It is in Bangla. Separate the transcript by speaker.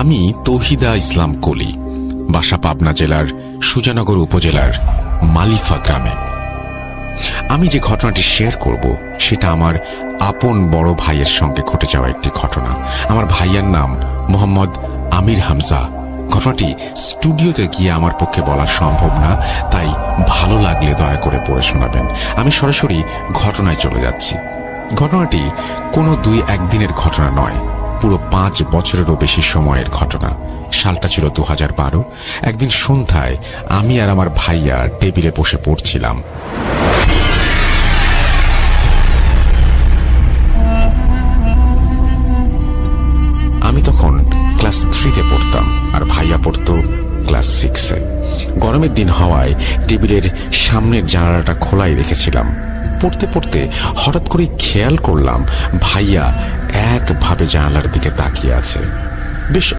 Speaker 1: আমি তৌহিদা ইসলাম কলি, বাসা পাবনা জেলার সুজানগর উপজেলার মালিফা গ্রামে। আমি যে ঘটনাটি শেয়ার করব সেটা আমার আপন বড় ভাইয়ের সঙ্গে ঘটে যাওয়া একটি ঘটনা। আমার ভাইয়ের নাম মোহাম্মদ আমির হামজা। ঘটনাটি স্টুডিওতে গিয়ে আমার পক্ষে বলা সম্ভব না, তাই ভালো লাগলে দয়া করে পড়ে শোনাবেন। আমি সরাসরি ঘটনায় চলে যাচ্ছি। ঘটনাটি কোনো 2-1 দিনের ঘটনা নয়, পুরো 5 বছরেরও বেশি সময়ের ঘটনা। সালটা ছিল 2012। একদিন সন্ধ্যায় আমি আর আমার ভাইয়া টেবিলে বসে পড়ছিলাম। আমি তখন ক্লাস 3-তে পড়তাম আর ভাইয়া পড়তো ক্লাস 6-এ। গরমের দিন হওয়ায় টেবিলের সামনের জানালাটা খোলাই রেখেছিলাম। পড়তে পড়তে হঠাৎ করে খেয়াল করলাম ভাইয়া একভাবে জানালার দিকে তাকিয়ে আছে। বেশ